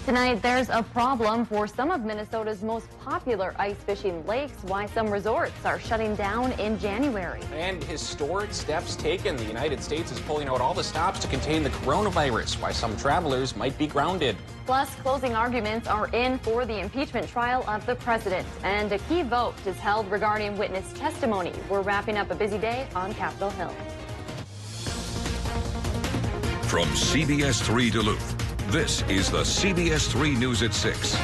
Tonight, there's a problem for some of Minnesota's most popular ice fishing lakes, why some resorts are shutting down in January. And historic steps taken. The United States is pulling out all the stops to contain the coronavirus, why some travelers might be grounded. Plus, closing arguments are in for the impeachment trial of the president. And a key vote is held regarding witness testimony. We're wrapping up a busy day on Capitol Hill. From CBS3 Duluth, this is the CBS3 News at 6.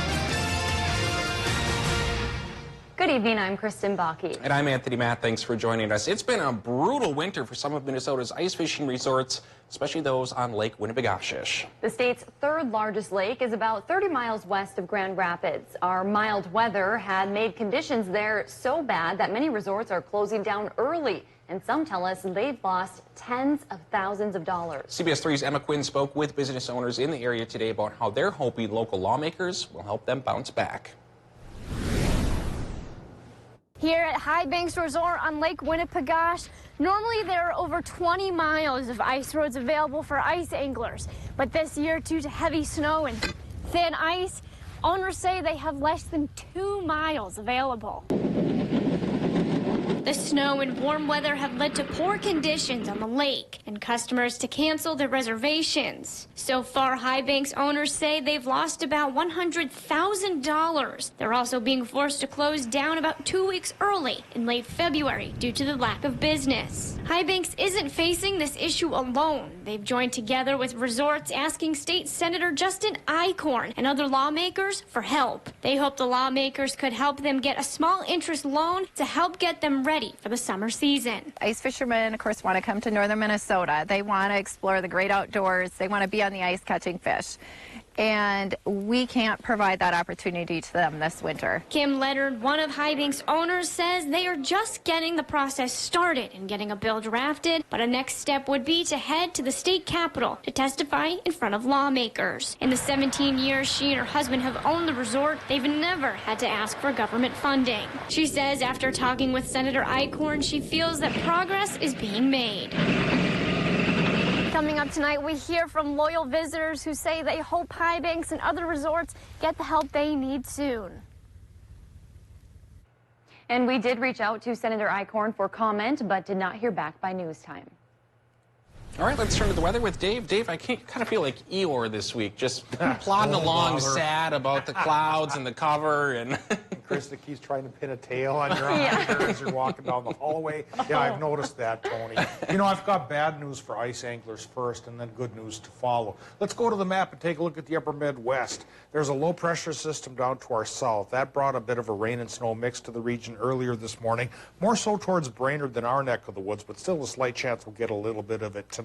Good evening, I'm Kristen Bakke. And I'm Anthony Matt. Thanks for joining us. It's been a brutal winter for some of Minnesota's ice fishing resorts, especially those on Lake Winnipegashish. The state's third largest lake is about 30 miles west of Grand Rapids. Our mild weather had made conditions there so bad that many resorts are closing down early. And some tell us they've lost tens of thousands of dollars. CBS3's Emma Quinn spoke with business owners in the area today about how they're hoping local lawmakers will help them bounce back. Here at High Banks Resort on Lake Winnipegash, normally there are over 20 miles of ice roads available for ice anglers. But this year, due to heavy snow and thin ice, owners say they have less than 2 miles available. The snow and warm weather have led to poor conditions on the lake and customers to cancel their reservations. So far, High Banks owners say they've lost about $100,000. They're also being forced to close down about 2 weeks early in late February due to the lack of business. High Banks isn't facing this issue alone. They've joined together with resorts asking State Senator Justin Eichorn and other lawmakers for help. They hope the lawmakers could help them get a small interest loan to help get them ready for the summer season. Ice fishermen, of course, want to come to northern Minnesota. They want to explore the great outdoors. They want to be on the ice catching fish. And we can't provide that opportunity to them this winter. Kim Leonard, one of High Banks owners, says they are just getting the process started and getting a bill drafted, but a next step would be to head to the state capitol to testify in front of lawmakers. In the 17 years she and her husband have owned the resort, they've never had to ask for government funding. She says after talking with Senator Eichorn, she feels that progress is being made. Coming up tonight, we hear from loyal visitors who say they hope High Banks and other resorts get the help they need soon. And we did reach out to Senator Eichorn for comment, but did not hear back by news time. All right, let's turn to the weather with Dave. Dave, I kind of feel like Eeyore this week, just plodding along, sad about the clouds and the cover. And Krista keeps trying to pin a tail on your arm as you're walking down the hallway. Yeah, I've noticed that, Tony. You know, I've got bad news for ice anglers first and then good news to follow. Let's go to the map and take a look at the upper Midwest. There's a low-pressure system down to our south. That brought a bit of a rain and snow mix to the region earlier this morning, more so towards Brainerd than our neck of the woods, but still a slight chance we'll get a little bit of it tonight.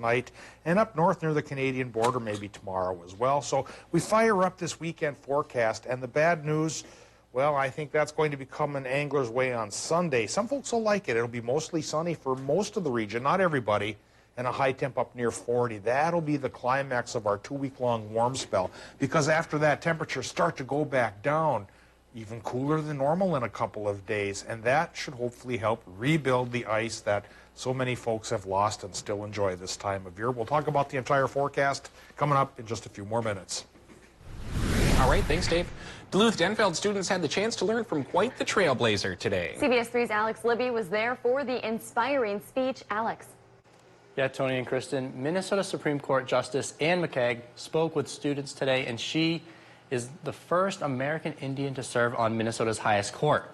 And up north near the Canadian border, maybe tomorrow as well. So we fire up this weekend forecast, and the bad news, well, I think that's going to be coming anglers' way on Sunday. Some folks will like it. It'll be mostly sunny for most of the region, not everybody, and a high temp up near 40. That'll be the climax of our 2-week-long warm spell, because after that, temperatures start to go back down, even cooler than normal in a couple of days, and that should hopefully help rebuild the ice that so many folks have lost and still enjoy this time of year. We'll talk about the entire forecast coming up in just a few more minutes. all right, thanks, Dave. Duluth-Denfeld students had the chance to learn from quite the trailblazer today. CBS3's Alex Libby was there for the inspiring speech. Alex. Yeah, Tony and Kristen, Minnesota Supreme Court Justice Anne McCagg spoke with students today, and she is the first American Indian to serve on Minnesota's highest court.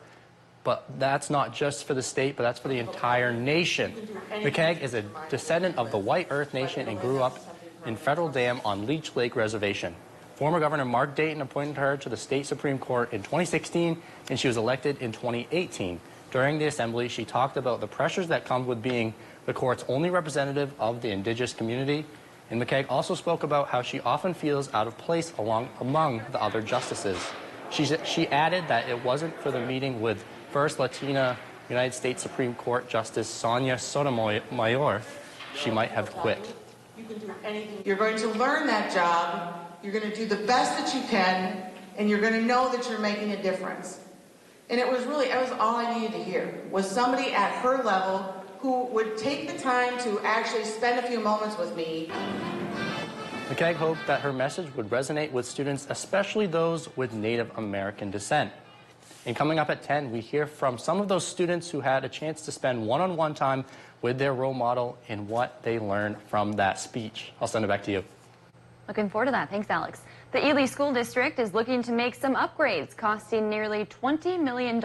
But that's not just for the state, but that's for the entire nation. McCagg is a descendant of the White Earth Nation and grew up in Federal Dam on Leech Lake Reservation. Former Governor Mark Dayton appointed her to the state Supreme Court in 2016, and she was elected in 2018. During the assembly, she talked about the pressures that come with being the court's only representative of the indigenous community. And McCagg also spoke about how she often feels out of place among the other justices. She added that it wasn't for the meeting with First Latina United States Supreme Court Justice Sonia Sotomayor, she might have quit. You can do anything. You're going to learn that job, you're going to do the best that you can, and you're going to know that you're making a difference. And it was all I needed to hear, was somebody at her level who would take the time to actually spend a few moments with me. McKeag hoped that her message would resonate with students, especially those with Native American descent. And coming up at 10, we hear from some of those students who had a chance to spend one-on-one time with their role model and what they learned from that speech. I'll send it back to you. Looking forward to that. Thanks, Alex. The Ely School District is looking to make some upgrades costing nearly $20 million.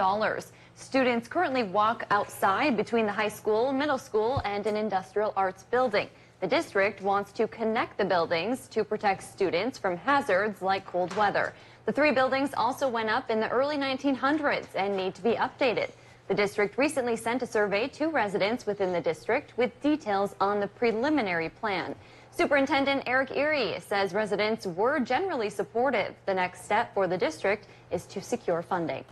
Students currently walk outside between the high school, middle school, and an industrial arts building. The district wants to connect the buildings to protect students from hazards like cold weather. The three buildings also went up in the early 1900s and need to be updated. The district recently sent a survey to residents within the district with details on the preliminary plan. Superintendent Eric Erie says residents were generally supportive. The next step for the district is to secure funding.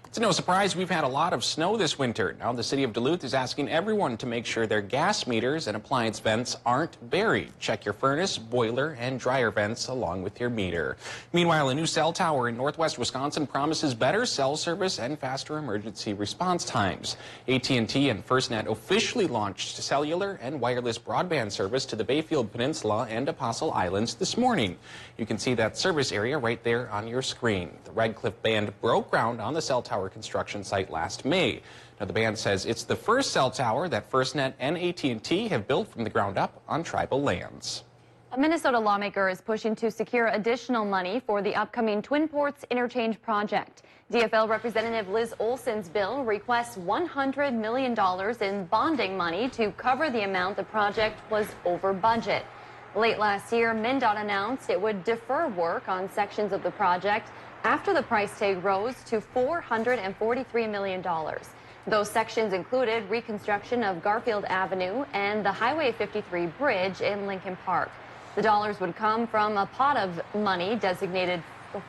It's no surprise we've had a lot of snow this winter. Now the city of Duluth is asking everyone to make sure their gas meters and appliance vents aren't buried. Check your furnace, boiler, and dryer vents along with your meter. Meanwhile, a new cell tower in northwest Wisconsin promises better cell service and faster emergency response times. AT&T and FirstNet officially launched cellular and wireless broadband service to the Bayfield Peninsula and Apostle Islands this morning. You can see that service area right there on your screen. The Red Cliff Band broke ground on the cell tower construction site last May. Now the band says it's the first cell tower that FirstNet and AT&T have built from the ground up on tribal lands. A Minnesota lawmaker is pushing to secure additional money for the upcoming Twin Ports Interchange project. DFL Representative Liz Olson's bill requests $100 million in bonding money to cover the amount the project was over budget. Late last year, MnDOT announced it would defer work on sections of the project after the price tag rose to $443 million. Those sections included reconstruction of Garfield Avenue and the Highway 53 bridge in Lincoln Park. The dollars would come from a pot of money designated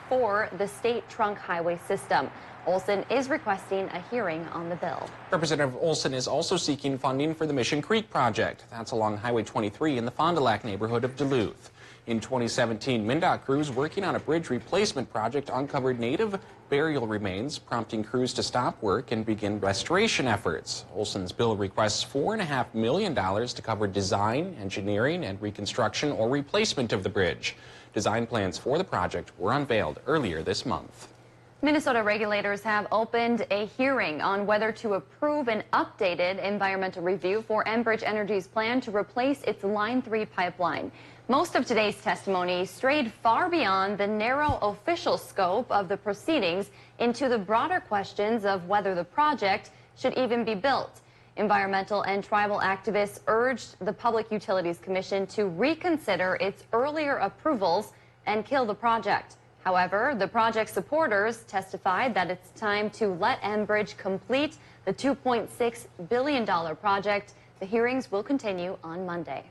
for the state trunk highway system. Olson is requesting a hearing on the bill. Representative Olson is also seeking funding for the Mission Creek project. That's along Highway 23 in the Fond du Lac neighborhood of Duluth. In 2017, MnDOT crews working on a bridge replacement project uncovered native burial remains, prompting crews to stop work and begin restoration efforts. Olson's bill requests $4.5 million to cover design, engineering, and reconstruction or replacement of the bridge. Design plans for the project were unveiled earlier this month. Minnesota regulators have opened a hearing on whether to approve an updated environmental review for Enbridge Energy's plan to replace its Line 3 pipeline. Most of today's testimony strayed far beyond the narrow official scope of the proceedings into the broader questions of whether the project should even be built. Environmental and tribal activists urged the Public Utilities Commission to reconsider its earlier approvals and kill the project. However, the project supporters testified that it's time to let Enbridge complete the $2.6 billion project. The hearings will continue on Monday.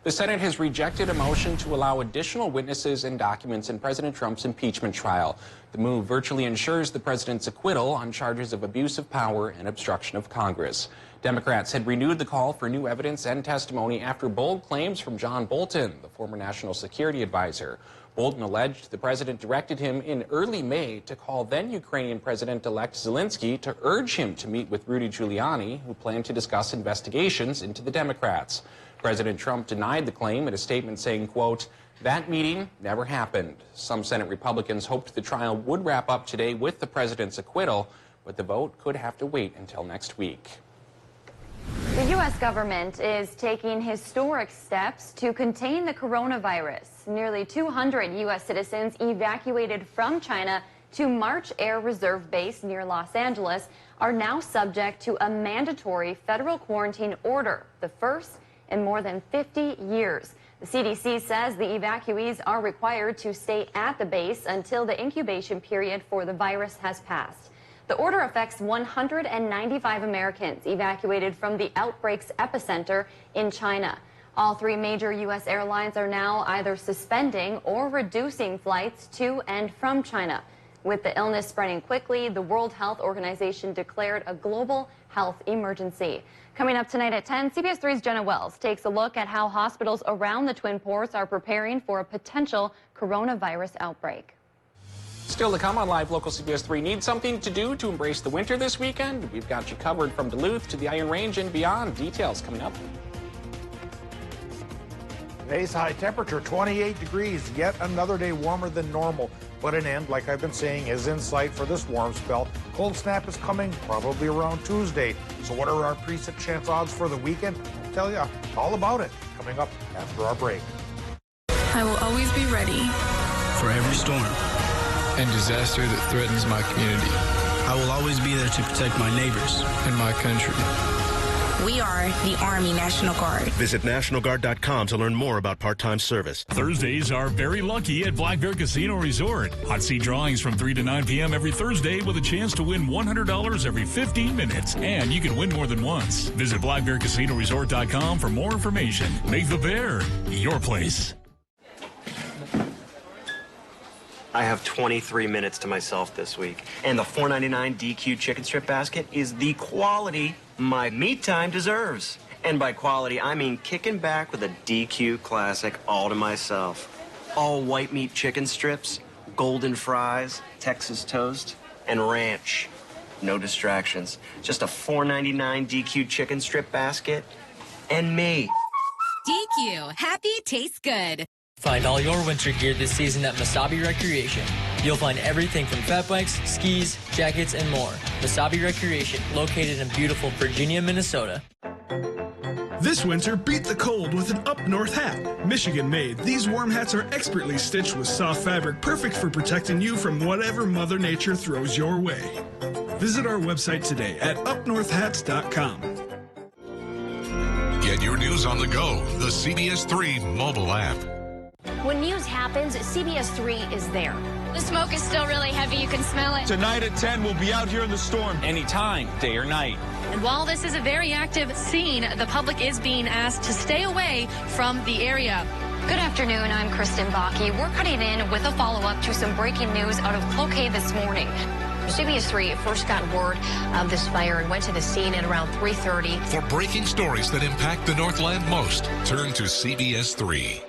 The Senate has rejected a motion to allow additional witnesses and documents in President Trump's impeachment trial. The move virtually ensures the president's acquittal on charges of abuse of power and obstruction of Congress. Democrats had renewed the call for new evidence and testimony after bold claims from John Bolton, the former national security advisor. Bolton alleged the president directed him in early May to call then-Ukrainian President-elect Zelensky to urge him to meet with Rudy Giuliani, who planned to discuss investigations into the Democrats. President Trump denied the claim in a statement saying, quote, "That meeting never happened." Some Senate Republicans hoped the trial would wrap up today with the president's acquittal, but the vote could have to wait until next week. The U.S. government is taking historic steps to contain the coronavirus. Nearly 200 U.S. citizens evacuated from China to March Air Reserve Base near Los Angeles are now subject to a mandatory federal quarantine order, the first in more than 50 years. The CDC says the evacuees are required to stay at the base until the incubation period for the virus has passed. The order affects 195 Americans evacuated from the outbreak's epicenter in China. All three major U.S. airlines are now either suspending or reducing flights to and from China. With the illness spreading quickly, the World Health Organization declared a global health emergency. Coming up tonight at 10, CBS 3's Jenna Wells takes a look at how hospitals around the Twin Ports are preparing for a potential coronavirus outbreak. Still to come on Live Local CBS 3. Need something to do to embrace the winter this weekend? We've got you covered from Duluth to the Iron Range and beyond. Details coming up. Today's high temperature, 28 degrees, yet another day warmer than normal. But an end, like I've been saying, is in sight for this warm spell. Cold snap is coming probably around Tuesday. So what are our precip chance odds for the weekend? I'll tell you all about it coming up after our break. I will always be ready for every storm and disaster that threatens my community. I will always be there to protect my neighbors and my country. We are the Army National Guard. Visit NationalGuard.com to learn more about part-time service. Thursdays are very lucky at Black Bear Casino Resort. Hot seat drawings from 3 to 9 p.m. every Thursday with a chance to win $100 every 15 minutes. And you can win more than once. Visit BlackBearCasinoResort.com for more information. Make the Bear your place. I have 23 minutes to myself this week. And the $4.99 DQ chicken strip basket is the quality my meat time deserves. And by quality, I mean kicking back with a DQ classic all to myself. All white meat chicken strips, golden fries, Texas toast, and ranch. No distractions. Just a $4.99 DQ chicken strip basket and me. DQ. Happy tastes good. Find all your winter gear this season at Masabi Recreation. You'll find everything from fat bikes, skis, jackets, and more. Masabi Recreation, located in beautiful Virginia, Minnesota. This winter, beat the cold with an Up North hat. Michigan made, these warm hats are expertly stitched with soft fabric, perfect for protecting you from whatever Mother Nature throws your way. Visit our website today at upnorthhats.com. Get your news on the go, the CBS3 mobile app. When news happens, CBS3 is there. The smoke is still really heavy. You can smell it. Tonight at 10, we'll be out here in the storm. Anytime, day or night. And while this is a very active scene, the public is being asked to stay away from the area. Good afternoon, I'm Kristen Bakke. We're cutting in with a follow-up to some breaking news out of Cloquet this morning. CBS3 first got word of this fire and went to the scene at around 3:30. For breaking stories that impact the Northland most, turn to CBS3.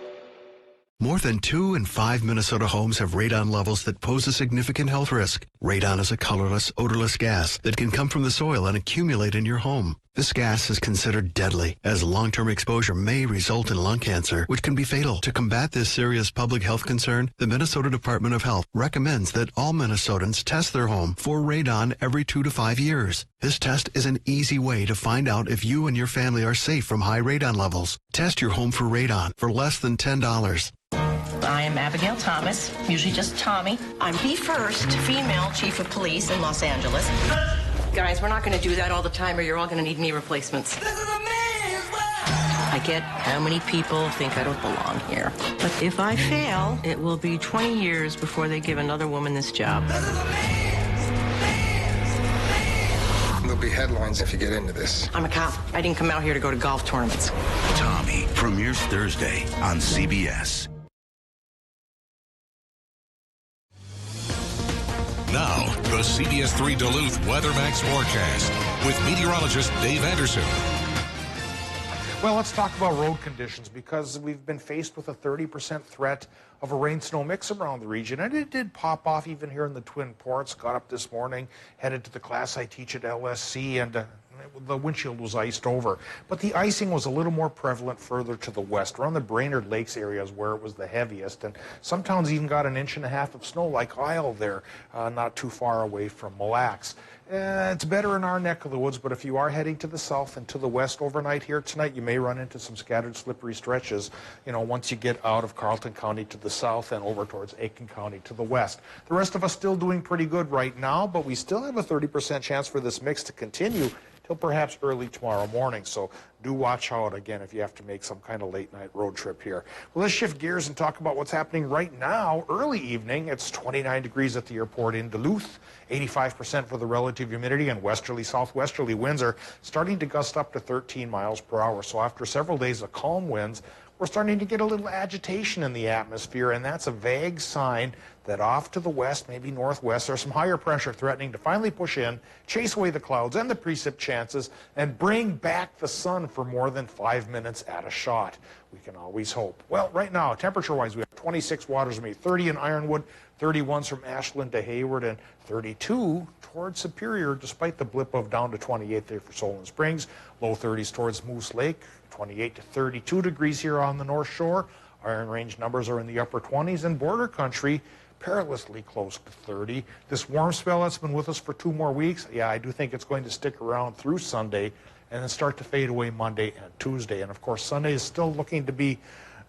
More than 2 in 5 Minnesota homes have radon levels that pose a significant health risk. Radon is a colorless, odorless gas that can come from the soil and accumulate in your home. This gas is considered deadly, as long-term exposure may result in lung cancer, which can be fatal. To combat this serious public health concern, the Minnesota Department of Health recommends that all Minnesotans test their home for radon every 2 to 5 years. This test is an easy way to find out if you and your family are safe from high radon levels. Test your home for radon for less than $10. I am Abigail Thomas, usually just Tommy. I'm the first female chief of police in Los Angeles. Guys, we're not going to do that all the time or you're all going to need knee replacements. I get how many people think I don't belong here. But if I fail, it will be 20 years before they give another woman this job. There'll be headlines if you get into this. I'm a cop. I didn't come out here to go to golf tournaments. Tommy premieres Thursday on CBS. Now, the CBS3 Duluth WeatherMax forecast with meteorologist Dave Anderson. Well, let's talk about road conditions because we've been faced with a 30% threat of a rain-snow mix around the region. And it did pop off even here in the Twin Ports. Got up this morning, headed to the class I teach at LSC, and the windshield was iced over. But the icing was a little more prevalent further to the west, around the Brainerd Lakes areas where it was the heaviest. And some towns even got 1.5 inches of snow, like Isle there, not too far away from Mille Lacs. It's better in our neck of the woods, but if you are heading to the south and to the west overnight here tonight, you may run into some scattered slippery stretches, once you get out of Carleton County to the south and over towards Aiken County to the west. The rest of us still doing pretty good right now, but we still have a 30% chance for this mix to continue till perhaps early tomorrow morning. So do watch out again if you have to make some kind of late night road trip here. Well, let's shift gears and talk about what's happening right now. Early evening, it's 29 degrees at the airport in Duluth, 85% for the relative humidity, and westerly southwesterly winds are starting to gust up to 13 miles per hour. So after several days of calm winds, we're starting to get a little agitation in the atmosphere, and that's a vague sign that off to the west, maybe northwest, there's some higher pressure threatening to finally push in, chase away the clouds and the precip chances, and bring back the sun for more than 5 minutes at a shot. We can always hope. Well, right now, temperature-wise, we have 26 Watersmeet, 30 in Ironwood, 31s from Ashland to Hayward, and 32 towards Superior, despite the blip of down to 28 there for Solon Springs. Low 30s towards Moose Lake, 28 to 32 degrees here on the North Shore. Iron Range numbers are in the upper 20s, and border country perilously close to 30. This warm spell that's been with us for 2 more weeks, yeah, I do think it's going to stick around through Sunday and then start to fade away Monday and Tuesday. And of course, Sunday is still looking to be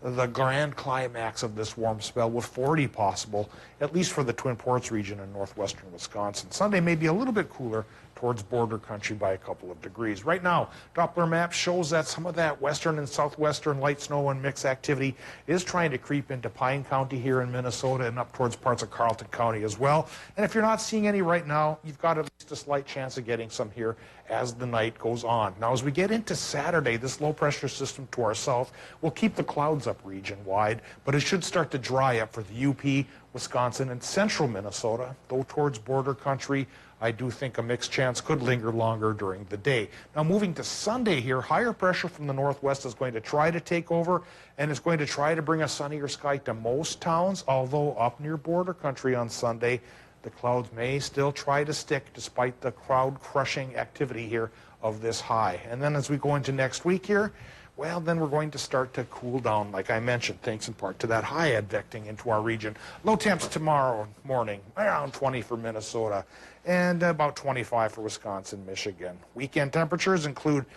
the grand climax of this warm spell, with 40 possible, at least for the Twin Ports region in northwestern Wisconsin. Sunday may be a little bit cooler towards border country by a couple of degrees. Right now, Doppler map shows that some of that western and southwestern light snow and mix activity is trying to creep into Pine County here in Minnesota and up towards parts of Carleton County as well. And if you're not seeing any right now, you've got at least a slight chance of getting some here as the night goes on. Now, as we get into Saturday, this low pressure system to our south will keep the clouds up region-wide, but it should start to dry up for the UP, Wisconsin, and central Minnesota, though towards border country, I do think a mixed chance could linger longer during the day. Now, moving to Sunday here, higher pressure from the northwest is going to try to take over, and it's going to try to bring a sunnier sky to most towns, although up near border country on Sunday, the clouds may still try to stick despite the crowd-crushing activity here of this high. And then as we go into next week here, well, then we're going to start to cool down, like I mentioned, thanks in part to that high advecting into our region. Low temps tomorrow morning, around 20 for Minnesota, and about 25 for Wisconsin, Michigan. Weekend temperatures include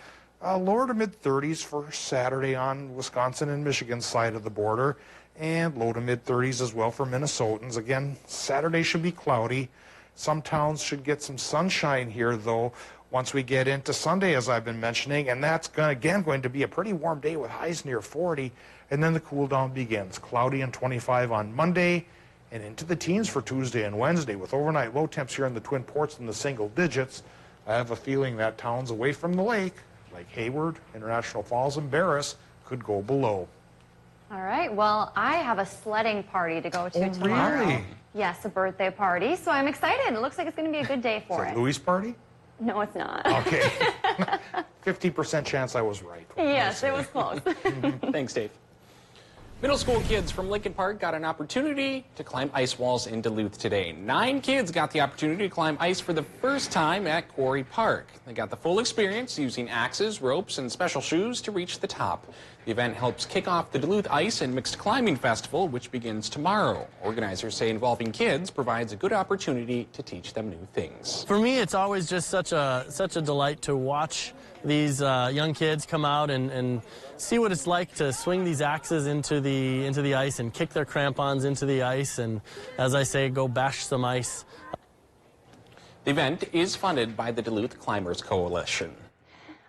lower to mid-30s for Saturday on Wisconsin and Michigan side of the border, and low to mid-30s as well for Minnesotans. Again, Saturday should be cloudy. Some towns should get some sunshine here, though, once we get into Sunday, as I've been mentioning, and that's going to be a pretty warm day with highs near 40, and then the cool down begins. Cloudy and 25 on Monday, and into the teens for Tuesday and Wednesday, with overnight low temps here in the Twin Ports in the single digits. I have a feeling that towns away from the lake, like Hayward, International Falls, and Barris, could go below. All right, well, I have a sledding party to go to tomorrow. Really? Yes, a birthday party, so I'm excited. It looks like it's going to be a good day for it. Louis' party? No, it's not. Okay. 50% chance I was right. Yes, it was close. Thanks, Dave. Middle school kids from Lincoln Park got an opportunity to climb ice walls in Duluth today. 9 kids got the opportunity to climb ice for the first time at Quarry Park. They got the full experience using axes, ropes, and special shoes to reach the top. The event helps kick off the Duluth Ice and Mixed Climbing Festival, which begins tomorrow. Organizers say involving kids provides a good opportunity to teach them new things. For me, it's always just such a delight to watch these young kids come out and see what it's like to swing these axes into the ice and kick their crampons into the ice and, as I say, go bash some ice. The event is funded by the Duluth Climbers Coalition.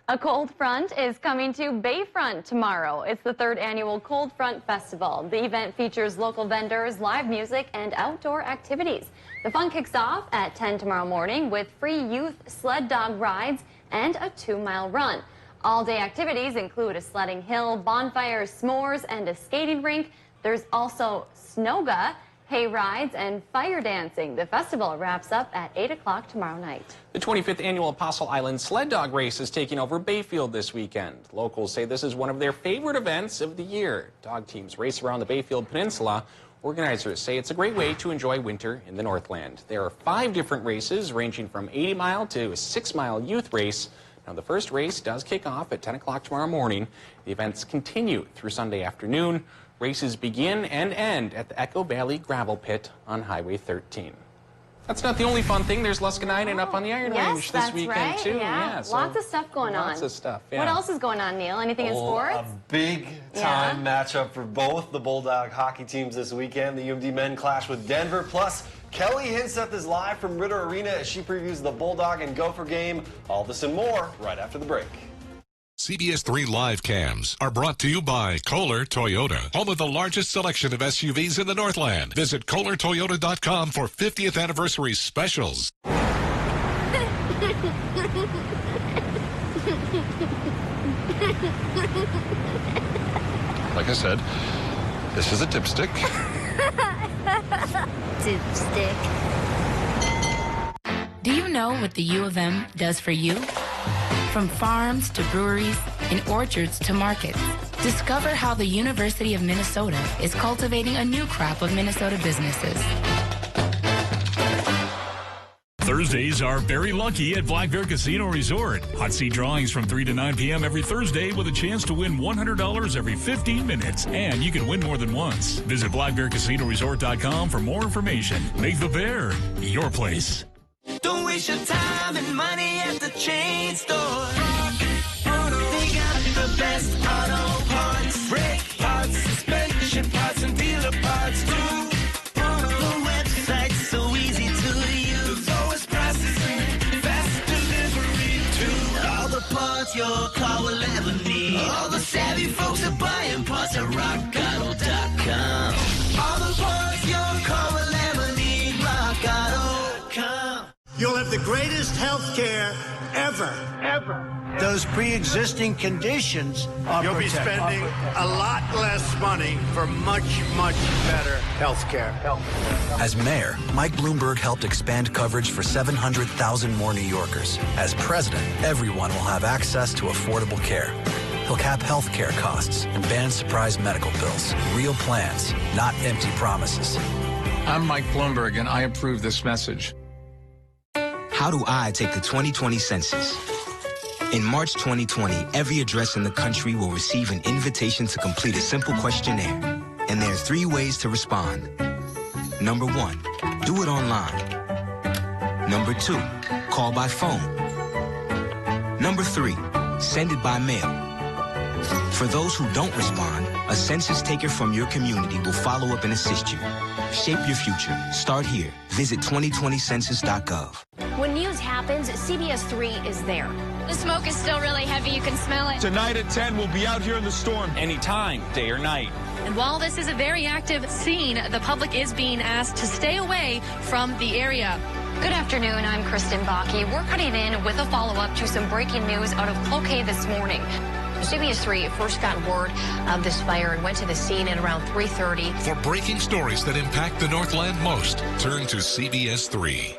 A cold front is coming to Bayfront tomorrow. It's the 3rd annual Cold Front Festival. The event features local vendors, live music, and outdoor activities. The fun kicks off at 10 tomorrow morning with free youth sled dog rides and a 2-mile run. All-day activities include a sledding hill, bonfires, s'mores, and a skating rink. There's also snoga, hay rides, and fire dancing. The festival wraps up at 8 o'clock tomorrow night. The 25th annual Apostle Island Sled Dog Race is taking over Bayfield this weekend. Locals say this is one of their favorite events of the year. Dog teams race around the Bayfield Peninsula. Organizers say it's a great way to enjoy winter in the Northland. There are 5 different races ranging from 80-mile to a 6-mile youth race. Now, the first race does kick off at 10 o'clock tomorrow morning. The events continue through Sunday afternoon. Races begin and end at the Echo Valley Gravel Pit on Highway 13. That's not the only fun thing. There's Luskanainen up on the Iron Range this weekend, right. too. Yeah, so lots of stuff going on. Lots of stuff, yeah. What else is going on, Neil? Anything in sports? A big-time matchup for both the Bulldog hockey teams this weekend. The UMD men clash with Denver, plus Kelly Hinseth is live from Ritter Arena as she previews the Bulldog and Gopher game. All this and more right after the break. CBS3 live cams are brought to you by Kohler Toyota, home of the largest selection of SUVs in the Northland. Visit KohlerToyota.com for 50th anniversary specials. Like I said, this is a dipstick. Dipstick. Do you know what the U of M does for you? From farms to breweries and orchards to markets, discover how the University of Minnesota is cultivating a new crop of Minnesota businesses. Thursdays are very lucky at Black Bear Casino Resort. Hot seat drawings from 3 to 9 p.m. every Thursday with a chance to win $100 every 15 minutes. And you can win more than once. Visit BlackBearCasinoResort.com for more information. Make the Bear your place. Don't waste your time and money at the chain store. They got the best auto parts, brake parts, suspension parts, and dealer parts too. The website's so easy to use. The lowest prices and fast delivery too. All the parts your car will ever need. All the savvy folks are buying parts at RockAuto.com. All the parts your car will ever need. RockAuto.com. You'll have the greatest health care ever. Those pre-existing conditions are You'll be spending a lot less money for much, much better health care. As mayor, Mike Bloomberg helped expand coverage for 700,000 more New Yorkers. As president, everyone will have access to affordable care. He'll cap health care costs and ban surprise medical bills. Real plans, not empty promises. I'm Mike Bloomberg, and I approve this message. How do I take the 2020 census? In March 2020, every address in the country will receive an invitation to complete a simple questionnaire. And there are 3 ways to respond. Number 1, do it online. Number 2, call by phone. Number 3, send it by mail. For those who don't respond, a census taker from your community will follow up and assist you. Shape your future. Start here. Visit 2020census.gov. When news happens, CBS3 is there. The smoke is still really heavy. You can smell it. Tonight at 10, we'll be out here in the storm. Anytime, day or night. And while this is a very active scene, the public is being asked to stay away from the area. Good afternoon, I'm Kristen Bakke. We're cutting in with a follow-up to some breaking news out of Cloquet this morning. CBS3 first got word of this fire and went to the scene at around 3:30. For breaking stories that impact the Northland most, turn to CBS3.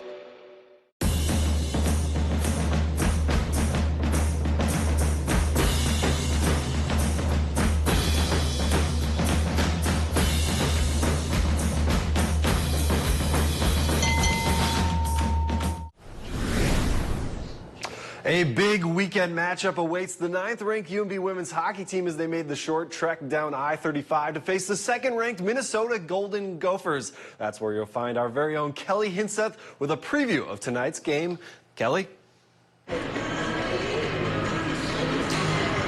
A big weekend matchup awaits the 9th-ranked UMD women's hockey team as they made the short trek down I-35 to face the 2nd-ranked Minnesota Golden Gophers. That's where you'll find our very own Kelly Hinseth with a preview of tonight's game. Kelly?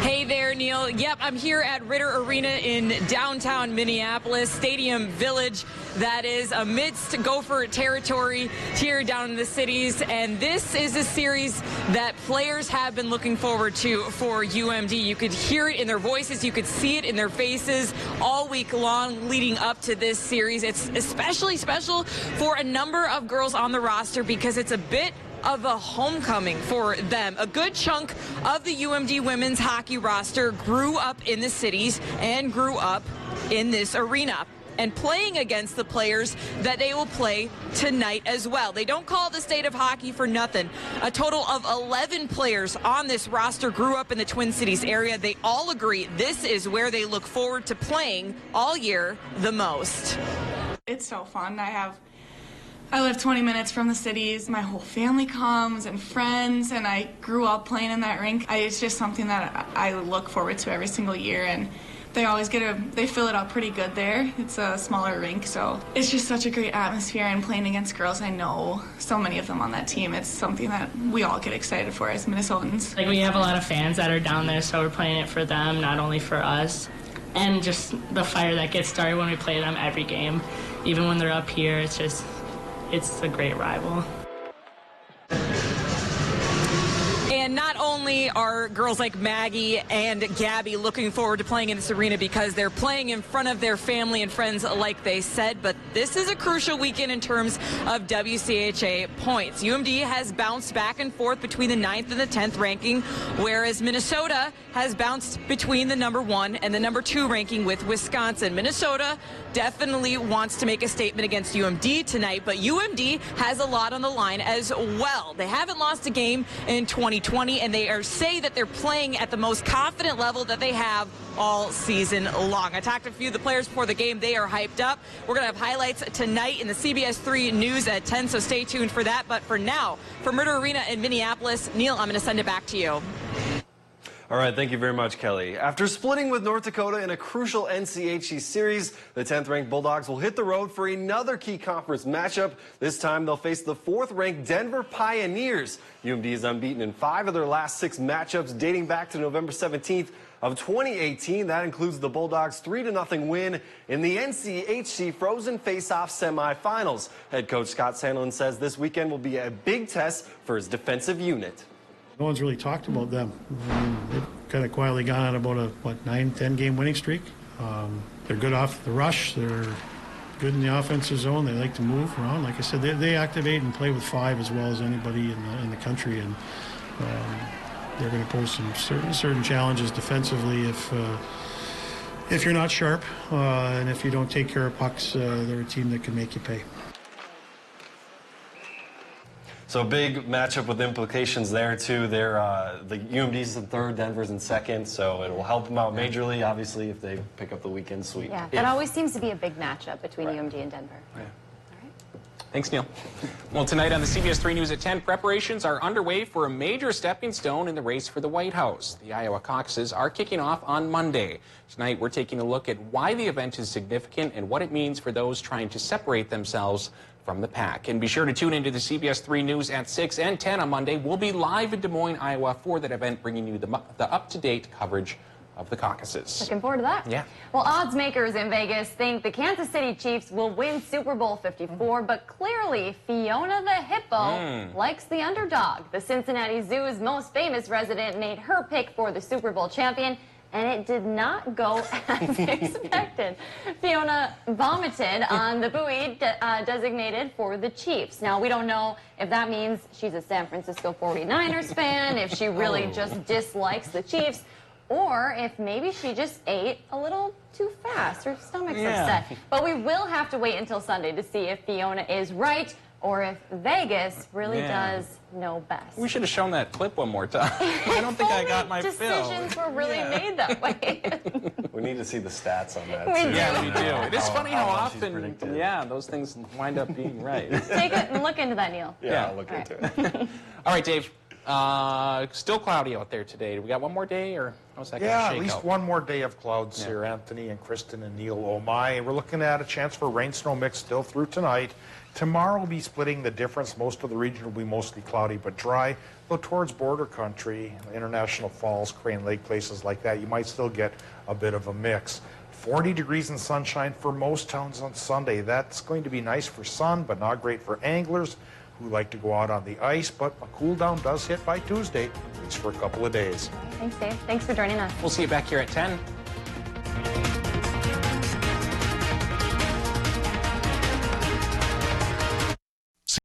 Hey there, Neil. Yep, I'm here at Ritter Arena in downtown Minneapolis, Stadium Village. That is amidst Gopher territory here down in the cities. And this is a series that players have been looking forward to for UMD. You could hear it in their voices. You could see it in their faces all week long leading up to this series. It's especially special for a number of girls on the roster because it's a bit of a homecoming for them. A good chunk of the UMD women's hockey roster grew up in the cities and grew up in this arena and playing against the players that they will play tonight as well. They don't call it the state of hockey for nothing. A total of 11 players on this roster grew up in the Twin Cities area. They all agree this is where they look forward to playing all year the most. It's so fun. I live 20 minutes from the cities. My whole family comes and friends, and I grew up playing in that rink. It's just something that I look forward to every single year, and they always they fill it up pretty good there. It's a smaller rink, so it's just such a great atmosphere, and playing against girls, I know so many of them on that team. It's something that we all get excited for as Minnesotans. Like, we have a lot of fans that are down there, so we're playing it for them, not only for us. And just the fire that gets started when we play them every game. Even when they're up here, it's a great rival. And not only are girls like Maggie and Gabby looking forward to playing in this arena because they're playing in front of their family and friends like they said, but this is a crucial weekend in terms of WCHA points. UMD has bounced back and forth between the 9th and the 10th ranking, whereas Minnesota has bounced between the number 1 and the number 2 ranking with Wisconsin. Minnesota definitely wants to make a statement against UMD tonight, but UMD has a lot on the line as well. They haven't lost a game in 2020. 20, and they say that they're playing at the most confident level that they have all season long. I talked to a few of the players before the game. They are hyped up. We're going to have highlights tonight in the CBS3 News at 10, so stay tuned for that. But for now, from Ritter Arena in Minneapolis, Neil, I'm going to send it back to you. All right, thank you very much, Kelly. After splitting with North Dakota in a crucial NCHC series, the 10th-ranked Bulldogs will hit the road for another key conference matchup. This time, they'll face the 4th-ranked Denver Pioneers. UMD is unbeaten in 5 of their last 6 matchups dating back to November 17th of 2018. That includes the Bulldogs' 3-0 win in the NCHC Frozen Face-Off semifinals. Head coach Scott Sandlin says this weekend will be a big test for his defensive unit. No one's really talked about them. I mean, they've kind of quietly gone on about a, 9-10 game winning streak. They're good off the rush. They're good in the offensive zone. They like to move around. Like I said, they activate and play with 5 as well as anybody in the country. And they're going to pose some certain challenges defensively if you're not sharp and if you don't take care of pucks. They're a team that can make you pay. So big matchup with implications there too. They're the UMD's in 3rd, Denver's in 2nd, so it will help them out majorly, obviously, if they pick up the weekend sweep. Yeah, that always seems to be a big matchup between UMD and Denver. Yeah. Thanks, Neil. Well, tonight on the CBS3 News at 10, preparations are underway for a major stepping stone in the race for the White House. The Iowa caucuses are kicking off on Monday. Tonight, we're taking a look at why the event is significant and what it means for those trying to separate themselves from the pack. And be sure to tune into the CBS3 News at 6 and 10 on Monday. We'll be live in Des Moines, Iowa for that event, bringing you the up-to-date coverage of the caucuses. Looking forward to that. Yeah. Well, odds makers in Vegas think the Kansas City Chiefs will win Super Bowl 54, but clearly Fiona the Hippo likes the underdog. The Cincinnati Zoo's most famous resident made her pick for the Super Bowl champion, and it did not go as expected. Fiona vomited on the buoy designated for the Chiefs. Now, we don't know if that means she's a San Francisco 49ers fan, if she really just dislikes the Chiefs, or if maybe she just ate a little too fast. Her stomach's upset. But we will have to wait until Sunday to see if Fiona is right or if Vegas really does know best. We should have shown that clip one more time. I don't think I got my fill. Decisions were really made that way. We need to see the stats on that. We do. Yeah, we do. It is funny how often, those things wind up being right. Take it and look into that, Neil. Yeah, I'll look into it. All right, Dave. Still cloudy out there today. Do we got one more day, or how's that going to shake out? Yeah, at least one more day of clouds here. Anthony and Kristen and Neil, oh my. We're looking at a chance for rain-snow mix still through tonight. Tomorrow will be splitting the difference. Most of the region will be mostly cloudy but dry. Though towards border country, International Falls, Crane Lake, places like that, you might still get a bit of a mix. 40 degrees and sunshine for most towns on Sunday. That's going to be nice for sun, but not great for anglers who like to go out on the ice. But a cool down does hit by Tuesday, at least for a couple of days. Thanks, Dave. Thanks for joining us. We'll see you back here at 10.